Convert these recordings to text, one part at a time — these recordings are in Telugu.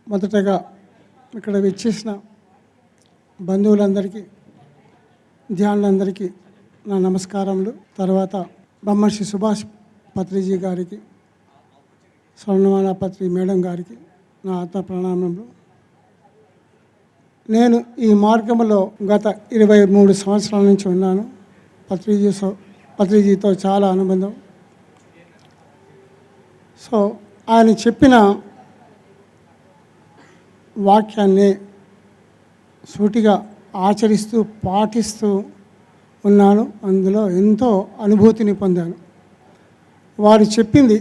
మొదటగా ఇక్కడ విచ్చేసిన బంధువులందరికీ, ధ్యానులందరికీ నా నమస్కారములు. తర్వాత బ్రహ్మర్షి సుభాష్ పత్రిజీ గారికి, స్వర్ణమాల పత్రి మేడం గారికి నా ఆత్మ ప్రణామములు. నేను ఈ మార్గంలో గత 23 సంవత్సరాల నుంచి ఉన్నాను. పత్రిజీతో చాలా అనుబంధం. సో ఆయన చెప్పిన వాక్యాన్ని సూటిగా ఆచరిస్తూ పాటిస్తూ ఉన్నాను. అందులో ఎంతో అనుభూతిని పొందాను. వారు చెప్పింది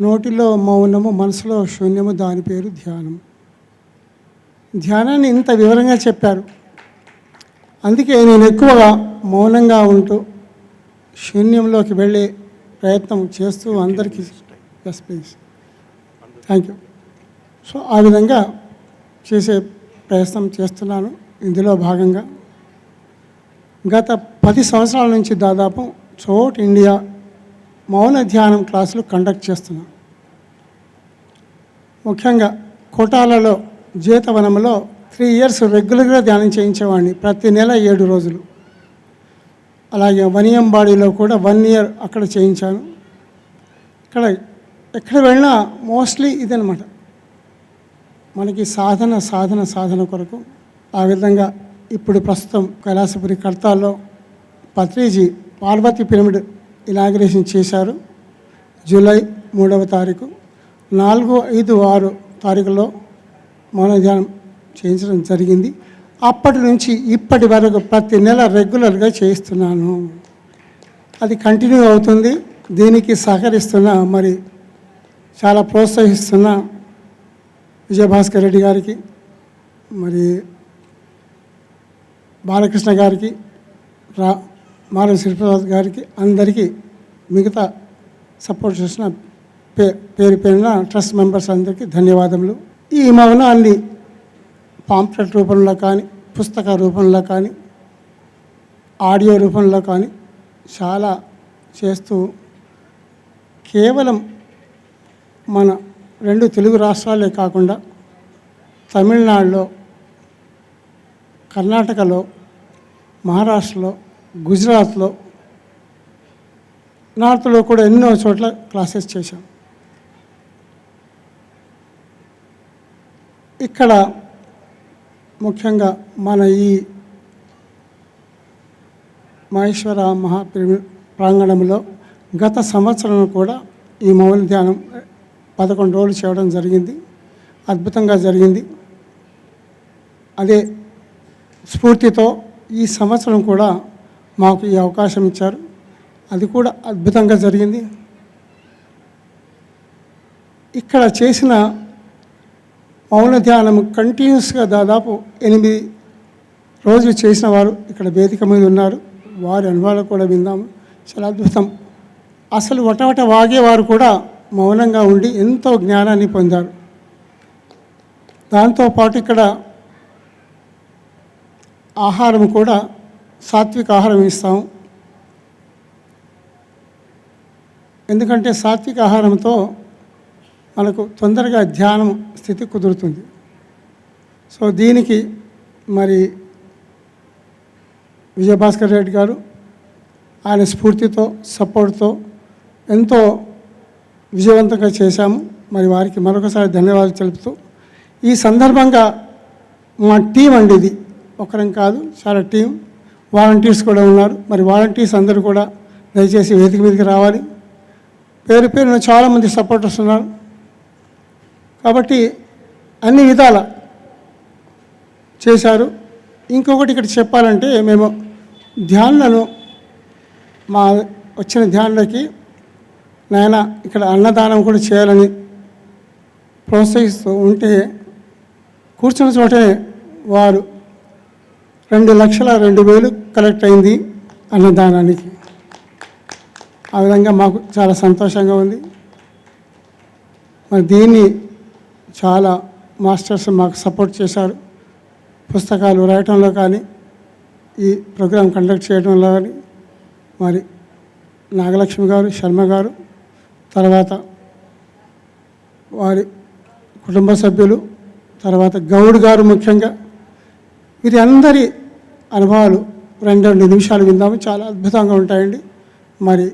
నోటిలో మౌనము, మనసులో శూన్యము, దాని పేరు ధ్యానం. ధ్యానాన్ని ఇంత వివరంగా చెప్పారు. అందుకే నేను ఎక్కువగా మౌనంగా ఉంటూ శూన్యంలోకి వెళ్ళే ప్రయత్నం చేస్తూ అందరికీ yes please thank you. So ఆ విధంగా చేసే ప్రయత్నం చేస్తున్నాను. ఇందులో భాగంగా గత 10 సంవత్సరాల నుంచి దాదాపు చోట్ ఇండియా మౌన ధ్యానం క్లాసులు కండక్ట్ చేస్తున్నాను. ముఖ్యంగా కోటాలలో జీతవనంలో 3 years రెగ్యులర్గా ధ్యానం చేయించేవాడిని, ప్రతి నెల 7 రోజులు. అలాగే వనియంబాడిలో కూడా 1 year అక్కడ చేయించాను. ఎక్కడ వెళ్ళినా మోస్ట్లీ ఇదనమాట మనకి సాధన కొరకు. ఆ విధంగా ఇప్పుడు ప్రస్తుతం కైలాసపురి కర్తాల్లో పత్రిజీ పార్వతీ పిరమిడ్ ఇనాగ్రేషన్ చేశారు. జూలై 3వ తారీఖు, 4, 5, 6 తారీఖులో మౌన ధ్యానం చేయించడం జరిగింది. అప్పటి నుంచి ఇప్పటి వరకు ప్రతి నెల రెగ్యులర్గా చేయిస్తున్నాను. అది కంటిన్యూ అవుతుంది. దీనికి సహకరిస్తున్న, మరి చాలా ప్రోత్సహిస్తున్న విజయభాస్కర్ రెడ్డి గారికి, మరి బాలకృష్ణ గారికి, మాధవ శ్రీప్రసాద్ గారికి, అందరికీ, మిగతా సపోర్ట్ చేసిన పేరు పేరున ట్రస్ట్ మెంబర్స్ అందరికీ ధన్యవాదములు. ఈ మౌనాన్ని పాంప్లెట్ రూపంలో కానీ, పుస్తక రూపంలో కానీ, ఆడియో రూపంలో కానీ చాలా చేస్తూ కేవలం మన 2 తెలుగు రాష్ట్రాలే కాకుండా తమిళనాడులో, కర్ణాటకలో, మహారాష్ట్రలో, గుజరాత్లో, నార్త్లో కూడా ఎన్నో చోట్ల క్లాసెస్ చేశాం. ఇక్కడ ముఖ్యంగా మన ఈ మహేశ్వర మహాపిరమిడ్ ప్రాంగణంలో గత సంవత్సరం కూడా ఈ మౌన ధ్యానం 11 రోజులు చేయడం జరిగింది. అద్భుతంగా జరిగింది. అదే స్ఫూర్తితో ఈ సంవత్సరం కూడా మాకు ఈ అవకాశం ఇచ్చారు. అది కూడా అద్భుతంగా జరిగింది. ఇక్కడ చేసిన మౌన ధ్యానం కంటిన్యూస్గా దాదాపు 8 రోజులు చేసిన వారు ఇక్కడ వేదిక మీద ఉన్నారు. వారి అనుభవాలు కూడా విందాము. చాలా అద్భుతం. అసలు వటవట వాగేవారు కూడా మౌనంగా ఉండి ఎంతో జ్ఞానాన్ని పొందారు. దాంతోపాటు ఇక్కడ ఆహారం కూడా సాత్విక ఆహారం ఇస్తాము. ఎందుకంటే సాత్విక ఆహారంతో మనకు తొందరగా ధ్యానం స్థితి కుదురుతుంది. సో దీనికి మరి విజయభాస్కర్ రెడ్డి గారు ఆయన స్ఫూర్తితో, సపోర్ట్తో ఎంతో విజయవంతంగా చేశాము. మరి వారికి మరొకసారి ధన్యవాదాలు తెలుపుతూ, ఈ సందర్భంగా మా టీం అండి, ఇది ఒకరం కాదు, చాలా టీం, వాలంటీర్స్ కూడా ఉన్నారు. మరి వాలంటీర్స్ అందరూ కూడా దయచేసి వేదిక మీదకి రావాలి. పేరున చాలామంది సపోర్టర్స్ ఉన్నారు. కాబట్టి అన్ని విధాల చేశారు. ఇంకొకటి ఇక్కడ చెప్పాలంటే, మేము ధ్యానులను, మా వచ్చిన ధ్యానులకి నాయన ఇక్కడ అన్నదానం కూడా చేయాలని ప్రోత్సహిస్తూ ఉంటే, కూర్చున్న చోటే వారు 2,02,000 కలెక్ట్ అయింది అన్నదానానికి. ఆ విధంగా మాకు చాలా సంతోషంగా ఉంది. మరి దీన్ని చాలా మాస్టర్స్ మాకు సపోర్ట్ చేశారు. పుస్తకాలు రాయటంలో కానీ, ఈ ప్రోగ్రాం కండక్ట్ చేయడంలో కానీ, మరి నాగలక్ష్మి గారు, శర్మ గారు, తర్వాత వారి కుటుంబ సభ్యులు, తర్వాత గౌడ్ గారు ముఖ్యంగా వీరి అందరి అనుభవాలు 2 నిమిషాలు విందాము. చాలా అద్భుతంగా ఉంటాయండి. మరి